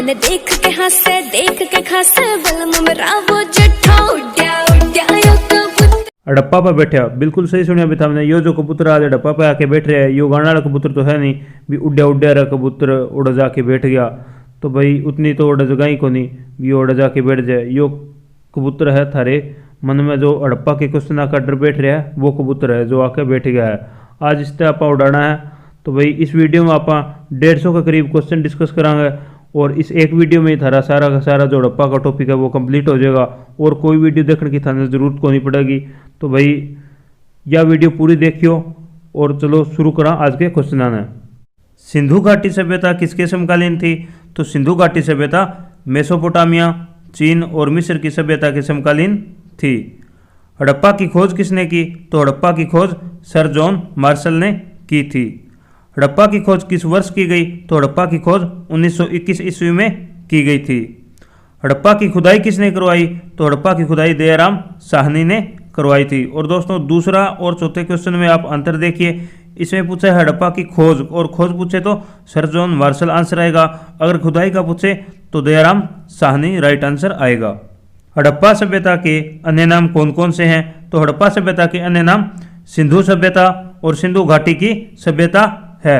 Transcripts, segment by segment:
मन देख के हंसे देख के खासे बलम मेरा वो जट्ठा उड्या उड्या यो कबूतर हड़प्पा पर बैठा। बिल्कुल सही सुनिया भी हमने। यो जो कबूतर आज हड़प्पा पे आके बैठ रहा है, यो गाना वाला कबूतर तो है नहीं भी उड्या उड्या रहा कबूतर उड़ जाके बैठ गया, तो भाई उतनी तो उड़ जगह ही को नहीं भी उड़ जाके बैठ जाए। यो कबूतर है थारे मन में जो हड़प्पा के क्वेश्चन आकर डर बैठ रहा है, वो कबूतर है जो आके बैठ गया है। आज इस तरह आप उड़ाना है। तो भाई इस वीडियो में आप 150 के करीब क्वेश्चन डिस्कस करांगे और इस एक वीडियो में ही थारा सारा का सारा जो हड़प्पा का टॉपिक है वो कंप्लीट हो जाएगा और कोई वीडियो देखने की थाने जरूरत को नहीं पड़ेगी। तो भाई यह वीडियो पूरी देखियो और चलो शुरू करा आज के क्वेश्चन आना। सिंधु घाटी सभ्यता किसके समकालीन थी? तो सिंधु घाटी सभ्यता मेसोपोटामिया, चीन और मिस्र की सभ्यता के समकालीन थी। हड़प्पा की खोज किसने की? तो हड़प्पा की खोज सर जॉन मार्शल ने की थी। हड़प्पा की खोज किस वर्ष की गई? तो हड़प्पा की खोज 1921 ईस्वी में की गई थी। हड़प्पा की खुदाई किसने करवाई? तो हड़प्पा की खुदाई दयाराम साहनी ने करवाई थी। और दोस्तों दूसरा और चौथे क्वेश्चन में आप अंतर देखिए। इसमें पूछा है हड़प्पा की खोज और खोज पूछे तो सर जॉन मार्शल आंसर आएगा। अगर खुदाई का पूछे तो दयाराम साहनी राइट आंसर आएगा। हड़प्पा सभ्यता के अन्य नाम कौन कौन से हैं? तो हड़प्पा सभ्यता के अन्य नाम सिंधु सभ्यता और सिंधु घाटी की सभ्यता है।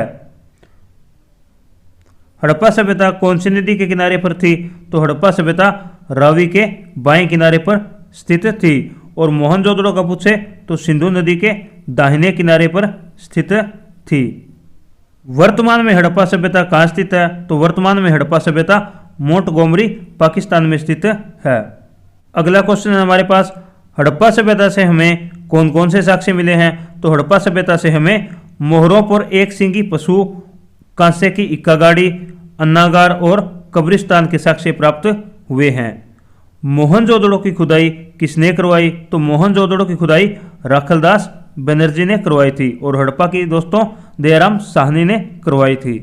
हड़प्पा सभ्यता कौन सी नदी के किनारे पर थी? तो हड़प्पा सभ्यता रावी के बाएं किनारे पर स्थित थी। और मोहनजोदड़ो का पूछे तो सिंधु नदी के दाहिने किनारे पर स्थित थी। वर्तमान में हड़प्पा सभ्यता कहाँ स्थित है? तो वर्तमान में हड़प्पा सभ्यता मोंटगोमरी पाकिस्तान में स्थित है। अगला क्वेश्चन है हमारे पास, हड़प्पा सभ्यता से हमें कौन कौन से साक्ष्य मिले हैं? तो हड़प्पा सभ्यता से हमें मोहरों पर एक सींगी पशु, कांसे की इक्का गाड़ी, अन्नागार और कब्रिस्तान के साक्ष्य प्राप्त हुए हैं। मोहनजोदड़ो की खुदाई किसने करवाई? तो मोहनजोदड़ो की खुदाई राखलदास बनर्जी ने करवाई थी। और हड़प्पा की दोस्तों दयाराम साहनी ने करवाई थी।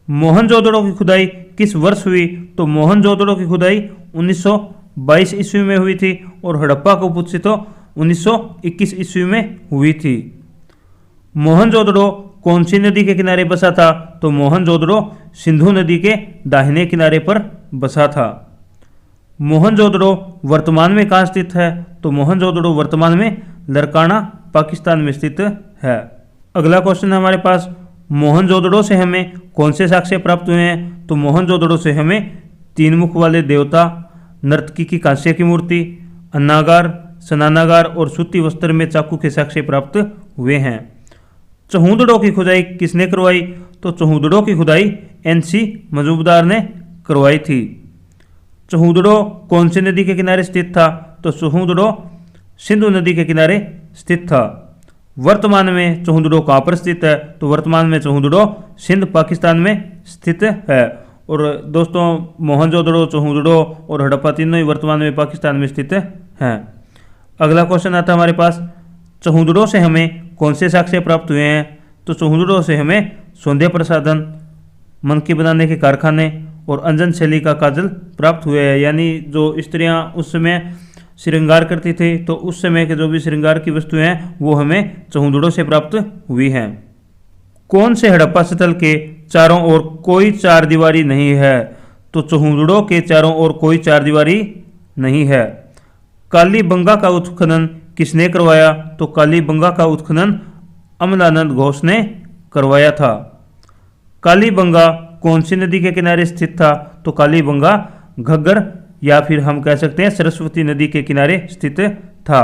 मोहनजोदड़ो की खुदाई किस वर्ष हुई? तो मोहनजोदड़ो की खुदाई 1922 ईस्वी में हुई थी। और हड़प्पा को पूछे तो 1921 ईस्वी में हुई थी। मोहनजोदड़ो कौन सी नदी के किनारे बसा था? तो मोहनजोदड़ो सिंधु नदी के दाहिने किनारे पर बसा था। मोहनजोदड़ो वर्तमान में कहाँ स्थित है? तो मोहनजोदड़ो वर्तमान में लरकाना पाकिस्तान में स्थित है। अगला क्वेश्चन है हमारे पास, मोहनजोदड़ो से हमें कौन से साक्ष्य प्राप्त हुए हैं? तो मोहनजोदड़ो से हमें 3 मुख वाले देवता, नर्तकी की कांस्य की मूर्ति, अन्नागार, स्नानागार और सूती वस्त्र में चाकू के साक्ष्य प्राप्त हुए हैं। चहुंदड़ो की खुदाई किसने करवाई? तो चहुंदड़ो की खुदाई NC मजूमदार ने करवाई थी। चहुंदड़ो कौन सी नदी के किनारे स्थित था? तो चहुंदड़ो सिंधु नदी के किनारे स्थित था। वर्तमान में चहुंदड़ो कहाँ पर स्थित है? तो वर्तमान में चहुंदड़ो सिंध पाकिस्तान में स्थित है। और दोस्तों मोहनजोदड़ो, चहुंदड़ो और हड़प्पा तीनों ही वर्तमान में पाकिस्तान में स्थित हैं। अगला क्वेश्चन आता है हमारे पास, चहुंदड़ो से हमें कौन से साक्ष्य प्राप्त हुए हैं? तो चहुंदड़ो से हमें सौंदर्य प्रसाधन, मनकी बनाने के कारखाने और अंजन शैली का काजल प्राप्त हुए हैं। यानी जो स्त्रियां उस समय श्रृंगार करती थी तो उस समय के जो भी श्रृंगार की वस्तुएं हैं वो हमें चहुंदड़ो से प्राप्त हुई हैं। कौन से हड़प्पा स्थल के चारों ओर कोई चार दीवारी नहीं है? तो चहुंदड़ो के चारों ओर कोई चार दीवारी नहीं है। कालीबंगा का उत्खनन किसने करवाया? तो कालीबंगा का उत्खनन अमलानंद घोष ने करवाया था। कालीबंगा कौन सी नदी के किनारे स्थित था? तो कालीबंगा घग्गर या फिर हम कह सकते हैं सरस्वती नदी के किनारे स्थित था।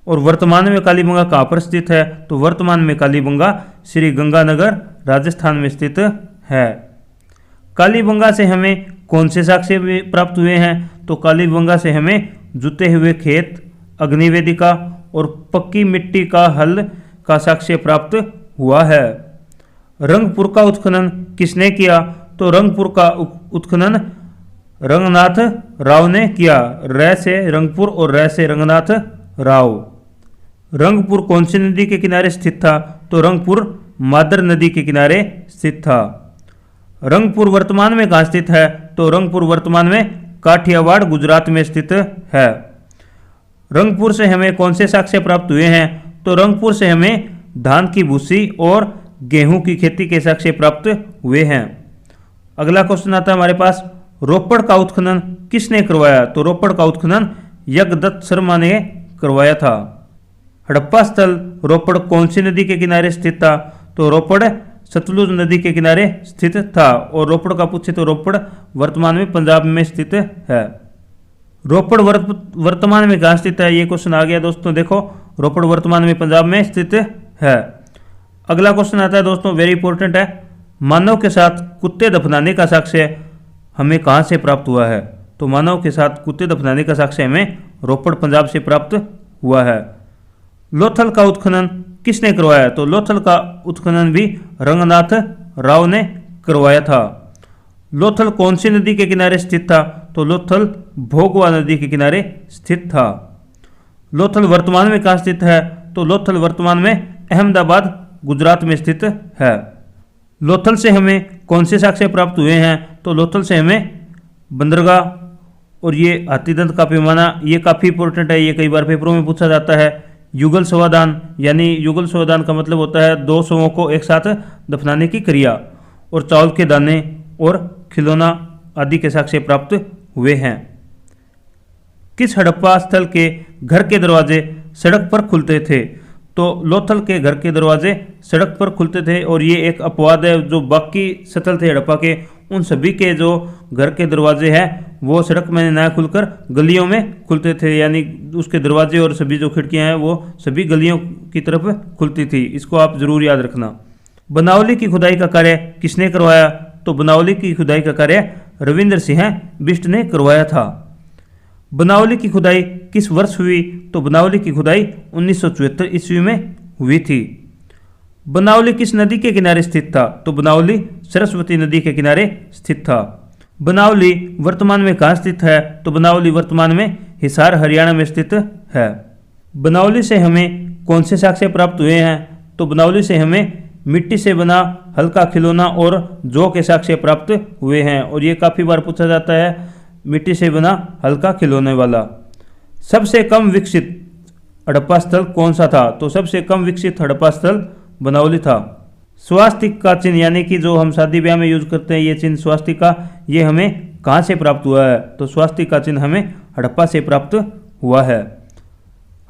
और वर्तमान में कालीबंगा कहाँ पर स्थित है? तो वर्तमान में कालीबंगा श्री गंगानगर राजस्थान में स्थित है। कालीबंगा से हमें कौन से साक्ष्य प्राप्त हुए हैं? तो कालीबंगा से हमें जुते हुए खेत, अग्निवेदिका और पक्की मिट्टी का हल का साक्ष्य प्राप्त हुआ है। रंगपुर का उत्खनन किसने किया? तो रंगपुर का उत्खनन रंगनाथ राव ने किया। रै से रंगपुर और रै से रंगनाथ राव। रंगपुर कौन सी नदी के किनारे स्थित था? तो रंगपुर मादर नदी के किनारे स्थित था। रंगपुर वर्तमान में कहाँ स्थित है? तो रंगपुर वर्तमान में काठियावाड़ गुजरात में स्थित है। रंगपुर से हमें कौन से साक्ष्य प्राप्त हुए हैं? तो रंगपुर से हमें धान की भूसी और गेहूं की खेती के साक्ष्य प्राप्त हुए हैं। अगला क्वेश्चन आता है हमारे पास, रोपड़ का उत्खनन किसने करवाया? तो रोपड़ का उत्खनन यज्ञदत्त शर्मा ने करवाया था। हड़प्पा स्थल रोपड़ कौन सी नदी के किनारे स्थित था? तो रोपड़ सतलुज नदी के किनारे स्थित था। और रोपड़ का पूछे तो रोपड़ वर्तमान में पंजाब में स्थित है। रोपड़ वर्तमान में कहाँ स्थित है? ये क्वेश्चन आ गया दोस्तों। देखो, रोपड़ वर्तमान में पंजाब में स्थित है। अगला क्वेश्चन आता है दोस्तों, वेरी इंपॉर्टेंट है। मानव के साथ कुत्ते दफनाने का साक्ष्य हमें कहाँ से प्राप्त हुआ है? तो मानव के साथ कुत्ते दफनाने का साक्ष्य हमें रोपड़ पंजाब से प्राप्त हुआ है। लोथल का उत्खनन किसने करवाया? तो लोथल का उत्खनन भी रंगनाथ राव ने करवाया था। लोथल कौन सी नदी के किनारे स्थित था? तो लोथल भोगवा नदी के किनारे स्थित था। लोथल वर्तमान में कहाँ स्थित है? तो लोथल वर्तमान में अहमदाबाद गुजरात में स्थित है। लोथल से हमें कौन से साक्ष्य प्राप्त हुए हैं? तो लोथल से हमें बंदरगाह और ये हाथीदंत का पैमाना, ये काफ़ी इंपॉर्टेंट है, ये कई बार पेपरों में पूछा जाता है। युगल समाधान, यानी युगल समाधान का मतलब होता है दो शवों को एक साथ दफनाने की क्रिया। और चावल के दाने और खिलौना आदि के साक्ष्य प्राप्त हुए हैं। किस हड़प्पा स्थल के घर के दरवाजे सड़क पर खुलते थे? तो लोथल के घर के दरवाजे सड़क पर खुलते थे। और ये एक अपवाद है, जो बाकी स्थल थे हड़प्पा के, उन सभी के जो घर के दरवाजे हैं वो सड़क में ना खुलकर गलियों में खुलते थे, यानी उसके दरवाजे और सभी जो खिड़कियां हैं वो सभी गलियों की तरफ खुलती थी। इसको आप जरूर याद रखना। बनावली की खुदाई का कार्य किसने करवाया? तो बनावली की खुदाई का कार्य रविंद्र सिंह बिष्ट ने करवाया था। बनावली की खुदाई किस वर्ष हुई? तो बनावली की खुदाई 1974 ईस्वी में हुई थी। बनावली किस नदी के किनारे स्थित था? तो बनावली सरस्वती नदी के किनारे स्थित था। बनावली वर्तमान में कहाँ स्थित है? तो बनावली वर्तमान में हिसार हरियाणा में स्थित है। बनावली से हमें कौन से साक्ष्य प्राप्त हुए हैं? तो बनावली से हमें मिट्टी से बना हल्का खिलौना और जौ के साक्ष्य प्राप्त हुए हैं। और ये काफ़ी बार पूछा जाता है, मिट्टी से बना हल्का खिलौने वाला। सबसे कम विकसित हड़प्पा स्थल कौन सा था? तो सबसे कम विकसित हड़प्पा स्थल बनावली था। स्वास्तिक का चिन्ह, यानी कि जो हम शादी ब्याह में यूज करते हैं, ये चिन्ह स्वास्तिक का, ये हमें कहाँ से प्राप्त हुआ है? तो स्वास्तिक का चिन्ह हमें हड़प्पा से प्राप्त हुआ है।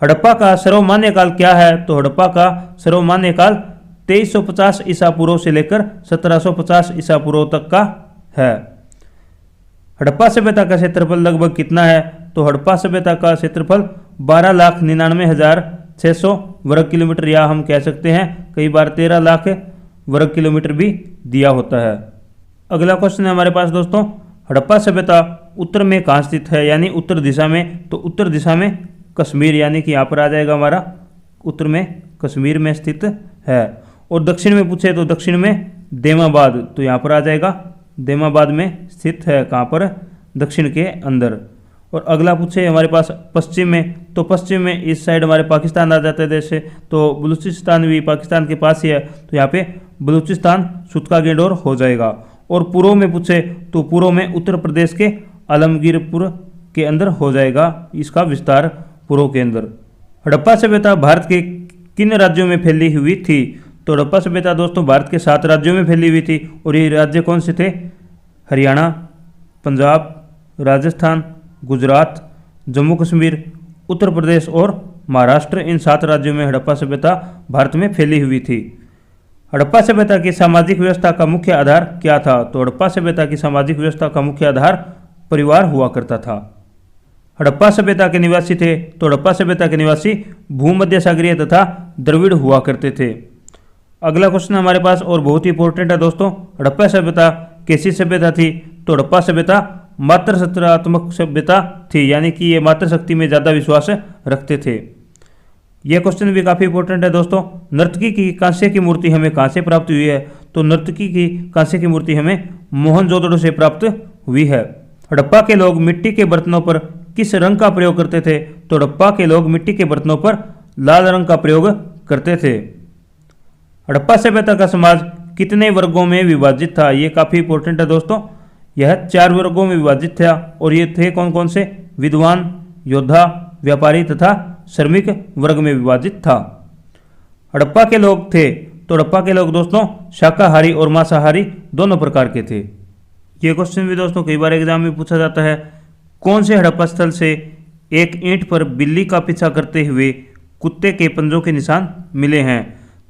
हड़प्पा का सर्वमान्य काल क्या है? तो हड़प्पा का सर्वमान्य काल 2350 ईसा पूर्व से लेकर 1750 ईसा पूर्व तक का है। हड़प्पा सभ्यता का क्षेत्रफल लगभग कितना है? तो हड़प्पा सभ्यता का क्षेत्रफल 12,99,600 वर्ग किलोमीटर, या हम कह सकते हैं कई बार 13 लाख वर्ग किलोमीटर भी दिया होता है। अगला क्वेश्चन है हमारे पास दोस्तों, हड़प्पा सभ्यता उत्तर में कहाँ स्थित है, यानी उत्तर दिशा में? तो उत्तर दिशा में कश्मीर, यानी कि यहाँ पर आ जाएगा हमारा उत्तर में कश्मीर में स्थित है। और दक्षिण में पूछे तो दक्षिण में देमाबाद, तो यहाँ पर आ जाएगा देमाबाद में स्थित है। कहाँ पर? दक्षिण के अंदर। और अगला पूछे हमारे पास पश्चिम में, तो पश्चिम में इस साइड हमारे पाकिस्तान आ जाता है देश से, तो बलूचिस्तान भी पाकिस्तान के पास ही है, तो यहाँ पे बलूचिस्तान सुतका गेंडोर हो जाएगा। और पूर्व में पूछे तो पूर्व में उत्तर प्रदेश के आलमगीरपुर के अंदर हो जाएगा इसका विस्तार, पूर्व के अंदर। हड़प्पा सभ्यता भारत के किन राज्यों में फैली हुई थी? तो हड़प्पा सभ्यता दोस्तों भारत के 7 राज्यों में फैली हुई थी। और ये राज्य कौन से थे? हरियाणा, पंजाब, राजस्थान, गुजरात, जम्मू कश्मीर, उत्तर प्रदेश और महाराष्ट्र। इन 7 राज्यों में हड़प्पा सभ्यता भारत में फैली हुई थी। हड़प्पा सभ्यता की सामाजिक व्यवस्था का मुख्य आधार क्या था? तो हड़प्पा सभ्यता की सामाजिक व्यवस्था का मुख्य आधार परिवार हुआ करता था। हड़प्पा सभ्यता के निवासी थे, तो हड़प्पा सभ्यता के निवासी भूमध्य सागरीय तथा द्रविड़ हुआ करते थे। अगला क्वेश्चन हमारे पास और बहुत ही इंपॉर्टेंट है दोस्तों, हड़प्पा सभ्यता कैसी सभ्यता थी? तो हड़प्पा सभ्यता मातृसत्तात्मक सभ्यता थी, यानी कि ये मातृशक्ति में ज़्यादा विश्वास रखते थे। यह क्वेश्चन भी काफ़ी इंपॉर्टेंट है दोस्तों। नर्तकी की कांस्य की मूर्ति हमें कहाँ से प्राप्त हुई है? तो नर्तकी की कांस्य की मूर्ति हमें मोहनजोदड़ो से प्राप्त हुई है। हड़प्पा के लोग मिट्टी के बर्तनों पर किस रंग का प्रयोग करते थे? तो हड़प्पा के लोग मिट्टी के बर्तनों पर लाल रंग का प्रयोग करते थे। हड़प्पा सभ्यता का समाज कितने वर्गों में विभाजित था? ये काफ़ी इंपॉर्टेंट है दोस्तों। यह 4 वर्गों में विभाजित था, और ये थे कौन कौन से? विद्वान, योद्धा, व्यापारी तथा श्रमिक वर्ग में विभाजित था। हड़प्पा के लोग थे, तो हड़प्पा के लोग दोस्तों शाकाहारी और मांसाहारी दोनों प्रकार के थे। ये क्वेश्चन भी दोस्तों कई बार एग्जाम में पूछा जाता है। कौन से हड़प्पा स्थल से एक ईंट पर बिल्ली का पीछा करते हुए कुत्ते के पंजों के निशान मिले हैं?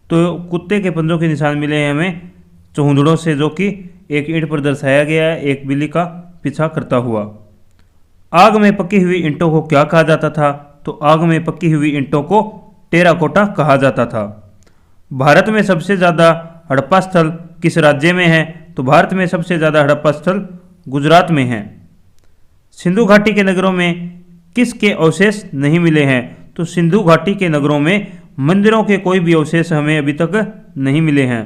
तो कुत्ते के पंजों के निशान मिले हैं हमें चहुंदड़ों से, जो कि एक ईंट पर दर्शाया गया है एक बिल्ली का पीछा करता हुआ। आग में पकी हुई ईंटों को क्या कहा जाता था? तो आग में पकी हुई ईंटों को टेराकोटा कहा जाता था। भारत में सबसे ज़्यादा हड़प्पा स्थल किस राज्य में है? तो भारत में सबसे ज़्यादा हड़प्पा स्थल गुजरात में है। सिंधु घाटी के नगरों में किसके अवशेष नहीं मिले हैं? तो सिंधु घाटी के नगरों में मंदिरों के कोई भी अवशेष हमें अभी तक नहीं मिले हैं।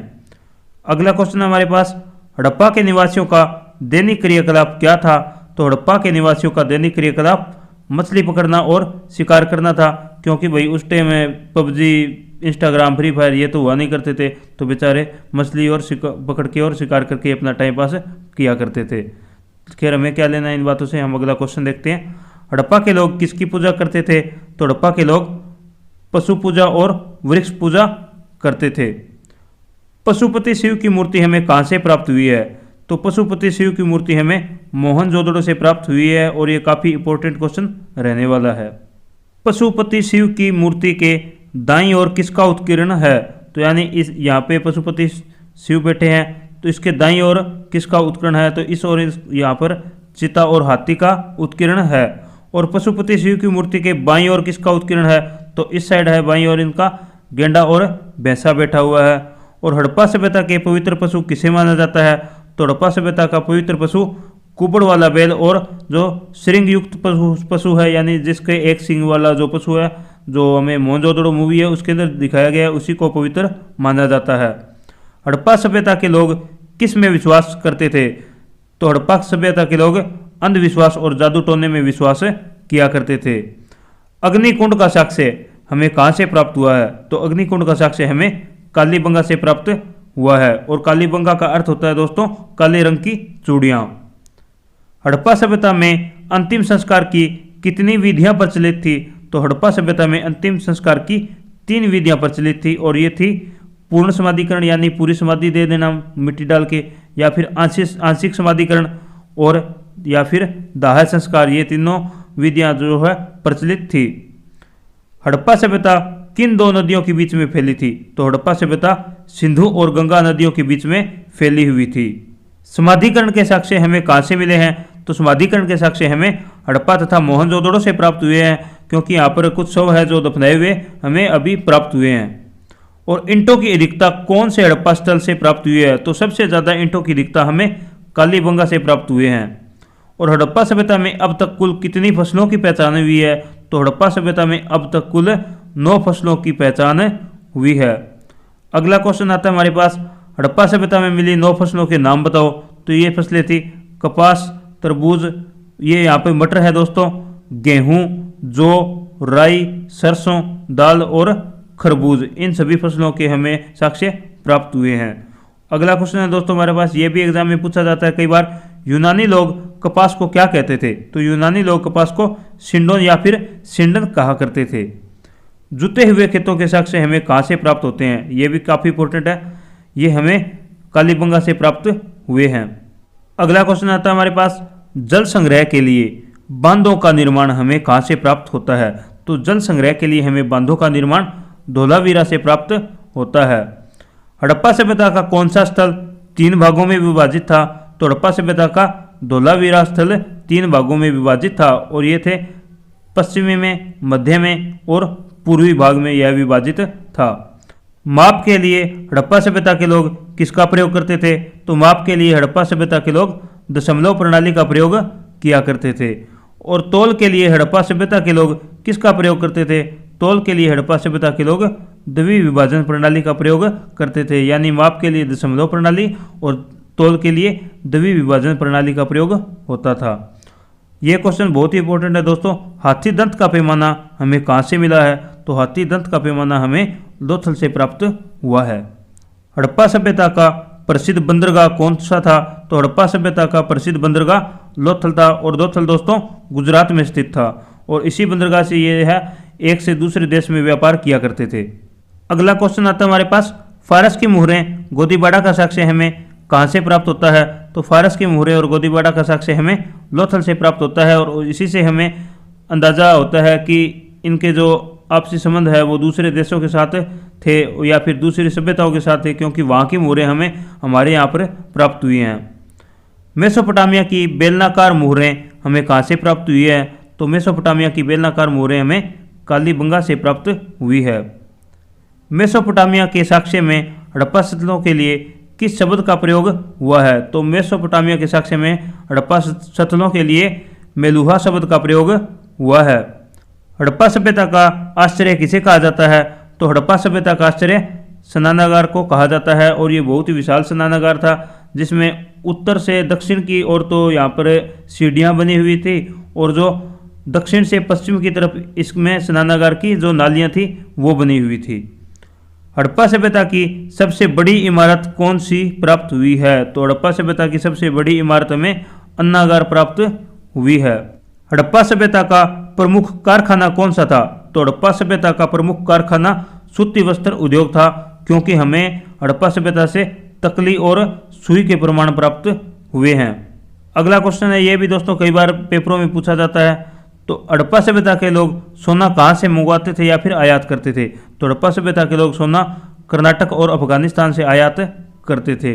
अगला क्वेश्चन हमारे पास, हड़प्पा के निवासियों का दैनिक क्रियाकलाप क्या था? तो हड़प्पा के निवासियों का दैनिक क्रियाकलाप मछली पकड़ना और शिकार करना था, क्योंकि भाई उस टाइम में पबजी, इंस्टाग्राम, फ्री फायर ये तो हुआ नहीं करते थे, तो बेचारे मछली और पकड़ के और शिकार करके अपना टाइम पास किया करते थे। खैर हमें क्या लेना है इन बातों से, हम अगला क्वेश्चन देखते हैं। हड़प्पा के लोग किसकी पूजा करते थे? तो हड़प्पा के लोग पशु पूजा और वृक्ष पूजा करते थे। पशुपति शिव की मूर्ति हमें कहाँ से प्राप्त हुई है? तो पशुपति शिव की मूर्ति हमें मोहनजोदड़ो से प्राप्त हुई है, और ये काफ़ी इंपॉर्टेंट क्वेश्चन रहने वाला है। पशुपति शिव की मूर्ति के दाईं ओर किसका उत्कीर्ण है? तो यानी इस यहाँ पे पशुपति शिव बैठे हैं, तो इसके दाईं ओर किसका उत्कीर्ण है? तो इस ओर यहाँ पर चिता और हाथी का उत्कीर्ण है। और पशुपति शिव की मूर्ति के बाईं ओर किसका उत्कीर्ण है? तो इस साइड है बाईं ओर इनका गेंडा और भैंसा बैठा हुआ है। और हड़प्पा सभ्यता के पवित्र पशु किसे माना जाता है? तो हड़प्पा सभ्यता का पवित्र पशु कुबड़ वाला बैल, और जो श्रृंग युक्त पशु है, यानी जिसके एक सिंग वाला जो पशु है, जो हमें मोहनजोदड़ो मूवी है उसके अंदर दिखाया गया है, उसी को पवित्र माना जाता है। हड़प्पा सभ्यता के लोग किस में विश्वास करते थे? तो हड़प्पा सभ्यता के लोग अंधविश्वास और जादू टोने में विश्वास किया करते थे। अग्निकुंड का साक्ष्य हमें कहाँ से प्राप्त हुआ है? तो अग्निकुंड का साक्ष्य हमें कालीबंगा से प्राप्त हुआ है, और कालीबंगा का अर्थ होता है दोस्तों काले रंग की चूड़ियाँ। हड़प्पा सभ्यता में अंतिम संस्कार की कितनी विधियां प्रचलित थी? तो हड़प्पा सभ्यता में अंतिम संस्कार की 3 विधियां प्रचलित थी, और ये थी पूर्ण समाधिकरण यानी पूरी समाधि दे देना मिट्टी डाल के, या फिर आंशिक समाधिकरण, और या फिर दाह संस्कार। ये तीनों विधियां जो है प्रचलित थी। हड़प्पा सभ्यता किन 2 नदियों के बीच में फैली थी? तो हड़प्पा सभ्यता सिंधु और गंगा नदियों के बीच में फैली हुई थी। समाधिकरण के साक्ष्य हमें कहाँ से मिले हैं? तो समाधिकरण के साक्ष्य हमें हड़प्पा तथा मोहनजोदड़ो से प्राप्त हुए हैं, क्योंकि यहाँ पर कुछ शव है जो दफनाए हुए हमें अभी प्राप्त हुए हैं। और ईंटों की अधिकता कौन से हड़प्पा स्थल से प्राप्त हुई है? तो सबसे ज़्यादा ईंटों की अधिकता हमें कालीबंगा से प्राप्त हुए हैं। और हड़प्पा सभ्यता में अब तक कुल कितनी फसलों की पहचान हुई है? तो हड़प्पा सभ्यता में अब तक कुल 9 फसलों की पहचान हुई है। अगला क्वेश्चन आता है हमारे पास, हड़प्पा सभ्यता में मिली 9 फसलों के नाम बताओ। तो ये फसलें थी कपास, तरबूज, ये यहाँ पे मटर है दोस्तों, गेहूँ, जौ, राई, सरसों, दाल और खरबूज, इन सभी फसलों के हमें साक्ष्य प्राप्त हुए हैं। अगला क्वेश्चन है दोस्तों हमारे पास, ये भी एग्जाम में पूछा जाता है कई बार, यूनानी लोग कपास को क्या कहते थे? तो यूनानी लोग कपास को सिंडोन या फिर सिंडन कहा करते थे। जुते हुए खेतों के साक्ष्य हमें कहाँ से प्राप्त होते हैं? ये भी काफ़ी इंपॉर्टेंट है, ये हमें कालीबंगा से प्राप्त हुए हैं। अगला क्वेश्चन आता है हमारे पास, जल संग्रह के लिए बांधों का निर्माण हमें कहाँ से प्राप्त होता है? तो जल संग्रह के लिए हमें बांधों का निर्माण धोलावीरा से प्राप्त होता है। हड़प्पा सभ्यता का कौन सा स्थल 3 भागों में विभाजित था? तो हड़प्पा सभ्यता का धोलावीरा स्थल 3 भागों में विभाजित था, और ये थे पश्चिमी में, मध्य में और पूर्वी भाग में यह विभाजित था। माप के लिए हड़प्पा सभ्यता के लोग किसका प्रयोग करते थे? तो माप के लिए हड़प्पा सभ्यता के लोग दशमलव प्रणाली का प्रयोग किया करते थे। और तौल के लिए हड़प्पा सभ्यता के लोग किसका प्रयोग करते थे? तौल के लिए हड़प्पा सभ्यता के लोग द्वि विभाजन प्रणाली का प्रयोग करते थे, यानी माप के लिए दशमलव प्रणाली और तौल के लिए द्वि विभाजन प्रणाली का प्रयोग होता था। यह क्वेश्चन बहुत ही इंपॉर्टेंट है दोस्तों। हाथी दंत का पैमाना हमें कहाँ से मिला है? तो हाथी दंत का पैमाना हमें लोथल से प्राप्त हुआ है। हड़प्पा सभ्यता का प्रसिद्ध बंदरगाह कौन सा था? तो हड़प्पा सभ्यता का प्रसिद्ध बंदरगाह लोथल था, और लोथल दोस्तों गुजरात में स्थित था, और इसी बंदरगाह से ये है एक से दूसरे देश में व्यापार किया करते थे। अगला क्वेश्चन आता है हमारे पास, फारस की मुहरें गोदीबाड़ा का साक्ष्य हमें कहाँ से प्राप्त होता है, तो फारस के मुहरे और गोदीबाड़ा का साक्ष्य हमें लोथल से प्राप्त होता है, और इसी से हमें अंदाज़ा होता है कि इनके जो आपसी संबंध है वो दूसरे देशों के साथ थे या फिर दूसरी सभ्यताओं के साथ थे, क्योंकि वहाँ की मुहरें हमें हमारे यहाँ पर प्राप्त हुई हैं। मेसोपोटामिया की बेलनाकार मुहरें हमें कहाँ से प्राप्त हुई है, तो मेसोपोटामिया की बेलनाकार मुहरें हमें कालीबंगा से प्राप्त हुई है। मेसोपोटामिया के साक्ष्य में हड़प्पा सतलों के लिए किस शब्द का प्रयोग हुआ है, तो मेसोपोटामिया के साक्ष्य में हड़प्पा सतलों के लिए मेलुहा शब्द का प्रयोग हुआ है। हड़प्पा सभ्यता का आश्चर्य किसे कहा जाता है, तो हड़प्पा सभ्यता का आश्चर्य स्नानागार को कहा जाता है, और ये बहुत ही विशाल स्नानागार था जिसमें उत्तर से दक्षिण की ओर तो यहाँ पर सीढ़ियाँ बनी हुई थी, और जो दक्षिण से पश्चिम की तरफ इसमें स्नानागार की जो नालियाँ थी वो बनी हुई थी। हड़प्पा सभ्यता की सबसे बड़ी इमारत कौन सी प्राप्त हुई है, तो हड़प्पा सभ्यता की सबसे बड़ी इमारत में अन्नागार प्राप्त हुई है। हड़प्पा सभ्यता का प्रमुख कारखाना कौन सा था, तो हड़प्पा सभ्यता का प्रमुख कारखाना सूती वस्त्र उद्योग था, क्योंकि हमें हड़प्पा सभ्यता से तकली और सुई के प्रमाण प्राप्त हुए हैं। अगला क्वेश्चन है, ये भी दोस्तों कई बार पेपरों में पूछा जाता है, तो हड़प्पा सभ्यता के लोग सोना कहाँ से मंगवाते थे या फिर आयात करते थे, तो हड़प्पा सभ्यता के लोग सोना कर्नाटक और अफगानिस्तान से आयात करते थे।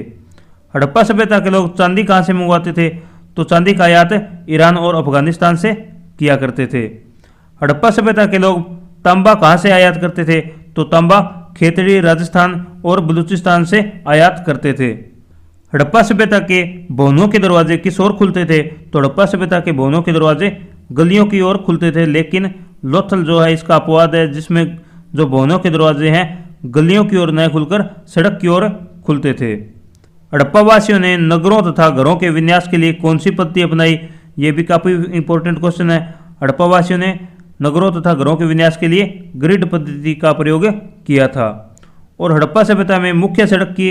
हड़प्पा सभ्यता के लोग चांदी कहाँ से मंगवाते थे, तो चांदी का आयात ईरान और अफगानिस्तान से किया करते थे। हड़प्पा सभ्यता के लोग तांबा कहाँ से आयात करते थे, तो तांबा खेतड़ी, राजस्थान और बलूचिस्तान से आयात करते थे। हड़प्पा सभ्यता के भवनों के दरवाजे किस ओर खुलते थे, तो हड़प्पा सभ्यता के भवनों के दरवाजे गलियों की ओर खुलते थे, लेकिन लोथल जो है इसका अपवाद है, जिसमें जो भवनों के दरवाजे हैं गलियों की ओर न खुलकर सड़क की ओर खुलते थे। हड़प्पा वासियों ने नगरों तथा घरों के विन्यास के लिए कौन सी पद्धति अपनाई, ये भी काफ़ी इंपॉर्टेंट क्वेश्चन है। हड़प्पा वासियों ने नगरों तथा घरों के विन्यास के लिए ग्रिड पद्धति का प्रयोग किया था। और हड़प्पा सभ्यता में मुख्य सड़क की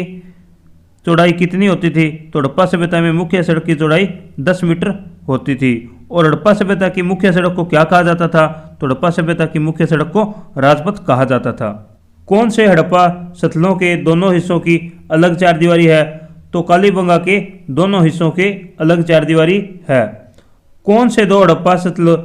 चौड़ाई कितनी होती थी, तो हड़प्पा सभ्यता में मुख्य सड़क की चौड़ाई 10 मीटर होती थी। और हड़प्पा सभ्यता की मुख्य सड़क को क्या कहा जाता था, तो हड़प्पा सभ्यता की मुख्य सड़क को राजपथ कहा जाता था। कौन से हड़प्पा सतलों के दोनों हिस्सों की अलग चारदीवारी है, तो कालीबंगा के दोनों हिस्सों के अलग चारदीवारी है। कौन से दो हड़प्पा सतल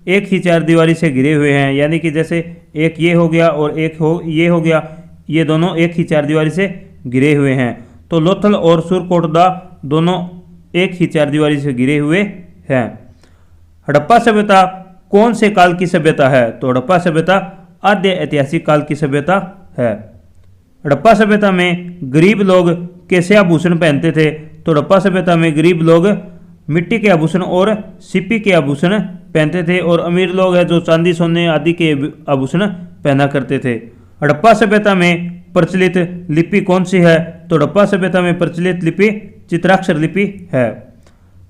एक ही चारदीवारी से घिरे हुए हैं, यानी कि जैसे एक ये हो गया और एक ये हो गया, ये दोनों एक ही चारदीवारी से घिरे हुए हैं, तो लोथल और सुरकोटदा दोनों एक ही चारदीवारी से घिरे हुए हैं। हड़प्पा सभ्यता कौन से काल की सभ्यता है, तो हड़प्पा सभ्यता आद्य ऐतिहासिक काल की सभ्यता है। हड़प्पा सभ्यता में गरीब लोग कैसे आभूषण पहनते थे, तो हड़प्पा सभ्यता में गरीब लोग मिट्टी के आभूषण और सिप्पी के आभूषण पहनते थे, और अमीर लोग हैं जो चांदी सोने आदि के आभूषण पहना करते थे। हड़प्पा सभ्यता में प्रचलित लिपि कौन सी है, तो हड़प्पा सभ्यता में प्रचलित लिपि चित्राक्षर लिपि है।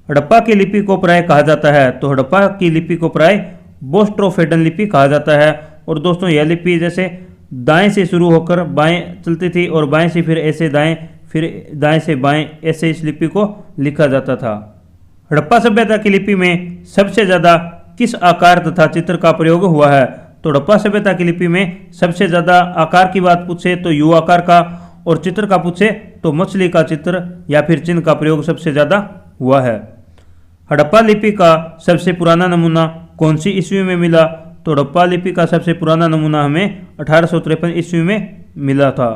हड़प्पा की लिपि को प्राय कहा जाता है, तो हड़प्पा की लिपि को प्राय बोस्ट्रोफेडन लिपि कहा जाता है। और दोस्तों यह लिपि जैसे दाएं से शुरू होकर बाएं चलती थी, और बाएं से फिर ऐसे दाएं, फिर दाएं से बाएं, ऐसे इस लिपि को लिखा जाता था। हड़प्पा सभ्यता की लिपि में सबसे ज़्यादा किस आकार तथा चित्र का प्रयोग हुआ है, तो हड़प्पा सभ्यता की लिपि में सबसे ज़्यादा आकार की बात पूछे तो यू आकार का, और चित्र का पूछे तो मछली का चित्र या फिर चिन्ह का प्रयोग सबसे ज़्यादा हुआ है। हड़प्पा लिपि का सबसे पुराना नमूना कौन सी ईस्वी में मिला, तो हड़प्पा लिपि का सबसे पुराना नमूना हमें 1853 ईस्वी में मिला था।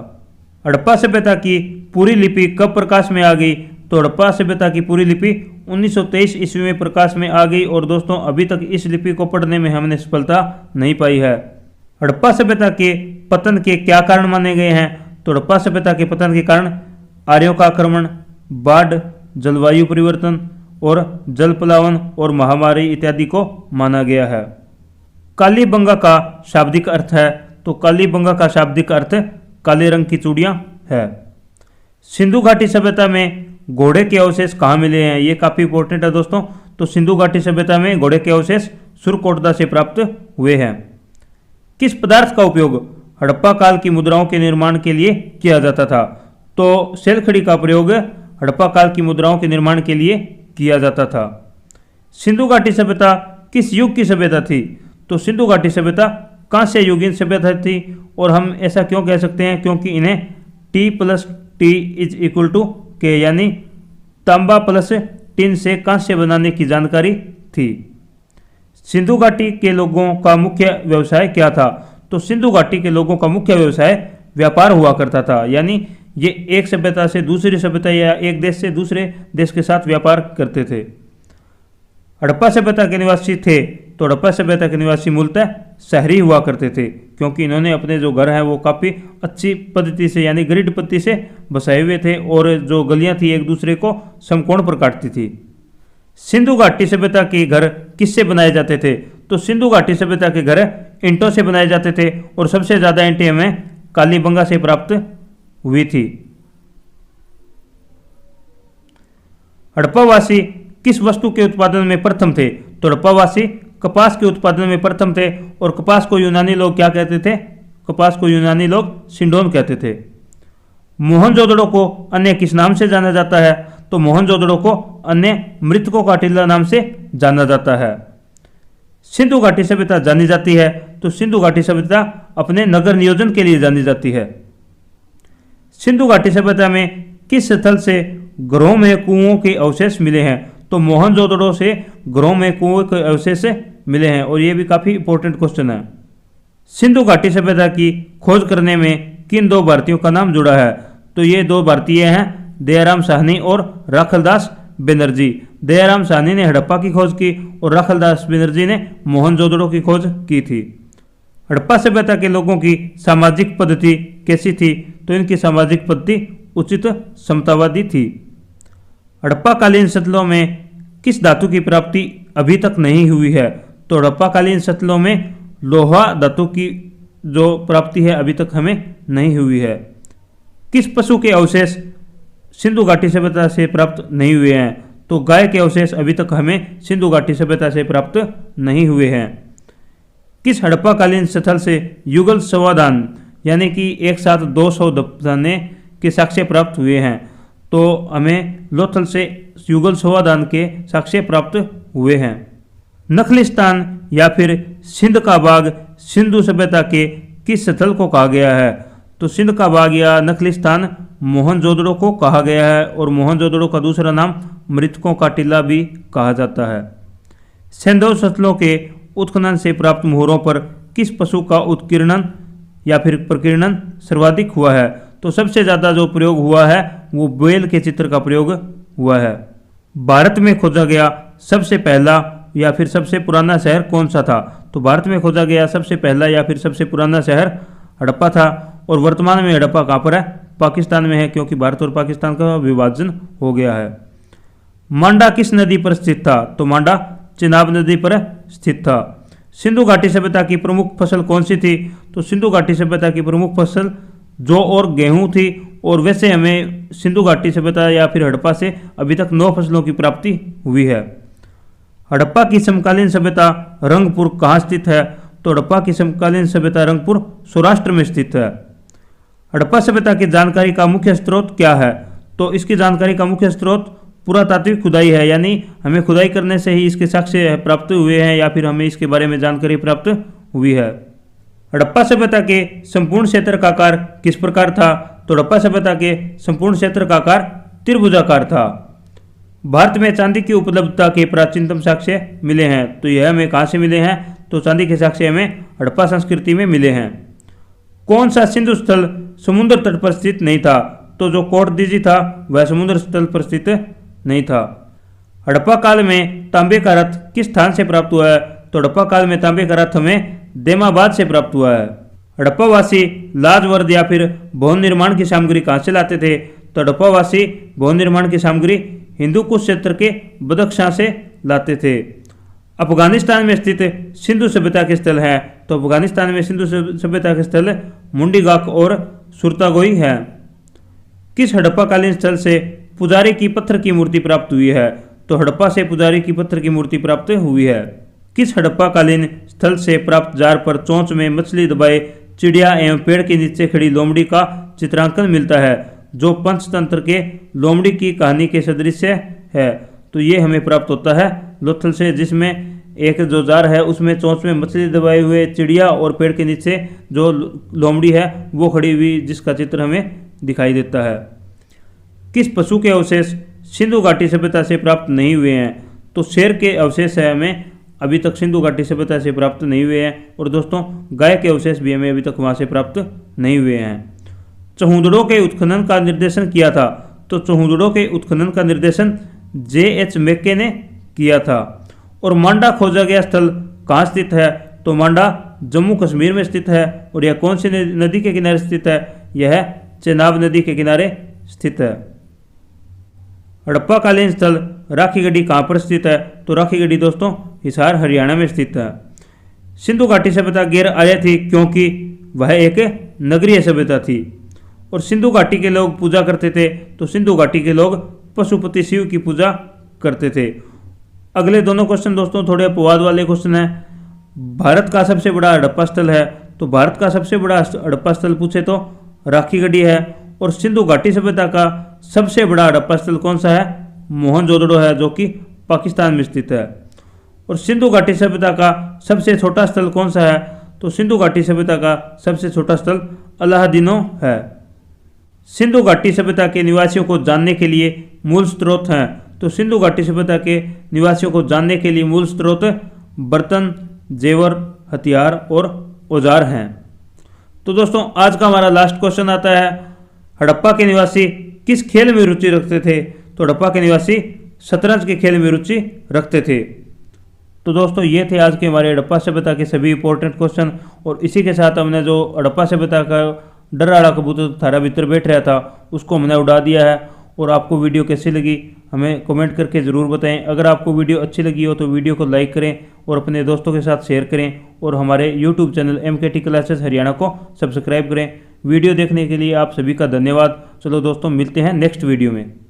हड़प्पा सभ्यता की पूरी लिपि कब प्रकाश में आ गई, तो हड़प्पा सभ्यता की पूरी लिपि 1923 ईस्वी में प्रकाश में आ गई। और दोस्तों अभी तक इस लिपि को पढ़ने में हमने सफलता नहीं पाई है। हड़प्पा सभ्यता के पतन के क्या कारण माने गए हैं, तो हड़प्पा सभ्यता के पतन के कारण आर्यों का आक्रमण, बाढ़, जलवायु परिवर्तन और जल प्लावन और महामारी इत्यादि को माना गया है। कालीबंगा का शाब्दिक अर्थ है, तो कालीबंगा का शाब्दिक अर्थ काले रंग की चूड़ियाँ है। सिंधु घाटी सभ्यता में घोड़े के अवशेष कहाँ मिले हैं, ये काफ़ी इंपॉर्टेंट है दोस्तों। तो सिंधु घाटी सभ्यता में घोड़े के अवशेष सुरकोटदा से प्राप्त हुए हैं। किस पदार्थ का उपयोग हड़प्पा काल की मुद्राओं के निर्माण के लिए किया जाता था, तो सेलखड़ी का प्रयोग हड़प्पा काल की मुद्राओं के निर्माण के लिए किया जाता था। सिंधु घाटी सभ्यता किस युग की सभ्यता थी, तो सिंधु घाटी सभ्यता कांस्य युगीन सभ्यता थी। और हम ऐसा क्यों कह सकते हैं, क्योंकि इन्हें T+T = के यानी तांबा प्लस टिन से कांस्य बनाने की जानकारी थी। सिंधु घाटी के लोगों का मुख्य व्यवसाय क्या था? तो सिंधु घाटी के लोगों का मुख्य व्यवसाय व्यापार हुआ करता था, यानी ये एक सभ्यता से दूसरी सभ्यता या एक देश से दूसरे देश के साथ व्यापार करते थे। हड़प्पा सभ्यता के निवासी थे, तो हड़प्पा सभ्यता के निवासी मूलतः शहरी हुआ करते थे, क्योंकि इन्होंने अपने जो घर हैं वो काफ़ी अच्छी पद्धति से यानी ग्रिड पद्धति से बसाए हुए थे और जो गलियां थी एक दूसरे को समकोण पर काटती थी। सिंधु घाटी सभ्यता के घर किससे बनाए जाते थे? तो सिंधु घाटी सभ्यता के घर ईंटों से बनाए जाते थे और सबसे ज़्यादा ईंटें हमें कालीबंगा से प्राप्त हुई थी। हड़प्पावासी किस वस्तु के उत्पादन में प्रथम थे? तो हड़प्पावासी कपास के उत्पादन में प्रथम थे और कपास को यूनानी लोग क्या कहते थे? कपास को यूनानी लोग सिंडोन कहते थे। मोहनजोदड़ो को अन्य किस नाम से जाना जाता है? तो मोहनजोदड़ो को अन्य मृतकों का टीला नाम से जाना जाता है। सिंधु घाटी सभ्यता जानी जाती है, तो सिंधु घाटी सभ्यता अपने नगर नियोजन के लिए जानी जाती है। सिंधु घाटी सभ्यता में किस स्थल से घरों में कुओं के अवशेष मिले हैं? तो मोहनजोदड़ो से घरों में कुओं के अवशेष मिले हैं और ये भी काफ़ी इंपॉर्टेंट क्वेश्चन है। सिंधु घाटी सभ्यता की खोज करने में किन दो भारतीयों का नाम जुड़ा है? तो ये दो भारतीय हैं, दयाराम साहनी और राखलदास बनर्जी। दयाराम साहनी ने हड़प्पा की खोज की और राखलदास बनर्जी ने मोहनजोदड़ो की खोज की थी। हड़प्पा सभ्यता के लोगों की सामाजिक पद्धति कैसी थी? तो इनकी सामाजिक पद्धति उचित समतावादी थी। हड़प्पाकालीन सतलों में किस धातु की प्राप्ति अभी तक नहीं हुई है? तो हड़प्पाकालीन सतलों में लोहा धातु की जो प्राप्ति है अभी तक हमें नहीं हुई है। किस पशु के अवशेष सिंधु घाटी सभ्यता से प्राप्त नहीं हुए हैं? तो गाय के अवशेष अभी तक हमें सिंधु घाटी सभ्यता से प्राप्त नहीं हुए हैं। किस हड़प्पाकालीन स्थल से युगल संवादान यानी कि एक साथ 200 दफनाने के साक्ष्य प्राप्त हुए हैं? तो हमें लोथल से युगल संवादान के साक्ष्य प्राप्त हुए हैं। नखलिस्तान या फिर सिंध का बाग सिंधु सभ्यता के किस स्थल को कहा गया है? तो सिंध का बाग या नखलिस्तान मोहनजोदड़ो को कहा गया है और मोहनजोदड़ो का दूसरा नाम मृतकों का टीला भी कहा जाता है। सिंधु स्थलों के उत्खनन से प्राप्त मोहरों पर किस पशु का उत्कीर्णन या फिर प्रकीर्णन सर्वाधिक हुआ है? तो सबसे ज़्यादा जो प्रयोग हुआ है वो बैल के चित्र का प्रयोग हुआ है। भारत में खोजा गया सबसे पहला या फिर सबसे पुराना शहर कौन सा था? तो भारत में खोजा गया सबसे पहला या फिर सबसे पुराना शहर हड़प्पा था और वर्तमान में हड़प्पा कहाँ पर है? पाकिस्तान में है, क्योंकि भारत और पाकिस्तान का विभाजन हो गया है। मांडा किस नदी पर स्थित था? तो मांडा चिनाब नदी पर स्थित था। सिंधु घाटी सभ्यता की प्रमुख फसल कौन सी थी? तो सिंधु घाटी सभ्यता की प्रमुख फसल जौ और गेहूं थी और वैसे हमें सिंधु घाटी सभ्यता या फिर हड़प्पा से अभी तक 9 फसलों की प्राप्ति हुई है। हड़प्पा की समकालीन सभ्यता रंगपुर कहाँ स्थित है? तो हड़प्पा की समकालीन सभ्यता रंगपुर सौराष्ट्र में स्थित है। हड़प्पा सभ्यता की जानकारी का मुख्य स्रोत क्या है? तो इसकी जानकारी का मुख्य स्रोत पुरातात्विक खुदाई है, यानी हमें खुदाई करने से ही इसके साक्ष्य प्राप्त हुए हैं या फिर हमें इसके बारे में जानकारी प्राप्त हुई है। हड़प्पा सभ्यता के संपूर्ण क्षेत्र का आकार किस प्रकार था? तो हड़प्पा सभ्यता के संपूर्ण क्षेत्र का आकार त्रिभुजाकार था। भारत में चांदी की उपलब्धता के प्राचीनतम साक्ष्य मिले हैं, तो यह हमें कहाँ से मिले हैं? तो चांदी के साक्ष्य हमें हड़प्पा संस्कृति में मिले हैं। कौन सा सिंधु स्थल समुद्र तट पर स्थित नहीं था? तो जो कोटदीजी था वह समुद्र स्थल पर स्थित नहीं था। हड़प्पा काल में तांबे का रथ किस स्थान से प्राप्त हुआ है? तो हड़प्पा काल में तांबे का रथ हमें देमाबाद से प्राप्त हुआ है। हड़प्पावासी लाजवर्द या फिर भवन निर्माण की सामग्री कहाँ से लाते थे? तो हड़प्पावासी भवन निर्माण की सामग्री हिंदू कुश क्षेत्र के बदख्शां से लाते थे। अफगानिस्तान में स्थित सिंधु सभ्यता के स्थल हैं, तो अफगानिस्तान में सिंधु सभ्यता के स्थल मुंडीगाक और सुरतागोई है। किस हड़प्पाकालीन स्थल से पुजारी की पत्थर की मूर्ति प्राप्त हुई है? तो हड़प्पा से पुजारी की पत्थर की मूर्ति प्राप्त हुई है। किस हड़प्पाकालीन स्थल से प्राप्त जार पर चोंच में मछली दबाए चिड़िया एवं पेड़ के नीचे खड़ी लोमड़ी का चित्रांकन मिलता है, जो पंचतंत्र के लोमड़ी की कहानी के सदृश है? तो ये हमें प्राप्त होता है लोथल से, जिसमें एक जो जार है उसमें चोंच में मछली दबाए हुए चिड़िया और पेड़ के नीचे जो लोमड़ी है वो खड़ी हुई, जिसका चित्र हमें दिखाई देता है। किस पशु के अवशेष सिंधु घाटी सभ्यता से प्राप्त नहीं हुए हैं? तो शेर के अवशेष है हमें अभी तक सिंधु घाटी सभ्यता से प्राप्त नहीं हुए हैं। और दोस्तों गाय के अवशेष भी हमें अभी तक वहाँ से प्राप्त नहीं हुए हैं। चहुंदड़ों के उत्खनन का निर्देशन किया था? तो चहुंदड़ों के उत्खनन का निर्देशन J.H. मैके ने किया था। और मांडा खोजा गया स्थल कहाँ स्थित है? तो मांडा जम्मू कश्मीर में स्थित है। और यह कौन सी नदी के किनारे स्थित है? यह चेनाब नदी के किनारे स्थित है। हड़प्पा कालीन स्थल राखीगढ़ी कहाँ पर स्थित है? तो राखीगढ़ी दोस्तों हिसार हरियाणा में स्थित है। सिंधु घाटी सभ्यता गैर आर्य थी क्योंकि वह एक नगरीय सभ्यता थी। और सिंधु घाटी के लोग पूजा करते थे? तो सिंधु घाटी के लोग पशुपति शिव की पूजा करते थे। अगले दोनों क्वेश्चन दोस्तों थोड़े अपवाद वाले क्वेश्चन हैं। भारत का सबसे बड़ा हड़प्पा स्थल है? तो भारत का सबसे बड़ा हड़प्पा स्थल पूछे तो राखीगढ़ी है। और सिंधु घाटी सभ्यता का सबसे बड़ा हड़प्पा स्थल कौन सा है? मोहनजोदड़ो है, जो कि पाकिस्तान में स्थित है। और सिंधु घाटी सभ्यता का सबसे छोटा स्थल कौन सा है? तो सिंधु घाटी सभ्यता का सबसे छोटा स्थल अलाहादीनो है। सिंधु घाटी सभ्यता के निवासियों को जानने के लिए मूल स्रोत हैं? तो सिंधु घाटी सभ्यता के निवासियों को जानने के लिए मूल स्रोत बर्तन, जेवर, हथियार और औजार हैं। तो दोस्तों आज का हमारा लास्ट क्वेश्चन आता है, हड़प्पा के निवासी किस खेल में रुचि रखते थे? तो हड़प्पा के निवासी शतरंज के खेल में रुचि रखते थे। तो दोस्तों ये थे आज के हमारे हड़प्पा सभ्यता के सभी इंपॉर्टेंट क्वेश्चन। और इसी के साथ हमने जो हड़प्पा सभ्यता का डराड़ा कबूतर थारा भीतर बैठ रहा था उसको हमने उड़ा दिया है। और आपको वीडियो कैसी लगी हमें कमेंट करके ज़रूर बताएं। अगर आपको वीडियो अच्छी लगी हो तो वीडियो को लाइक करें और अपने दोस्तों के साथ शेयर करें। और हमारे YouTube channel MKT classes Haryana को सब्सक्राइब करें। वीडियो देखने के लिए आप सभी का धन्यवाद। चलो दोस्तों मिलते हैं नेक्स्ट वीडियो में।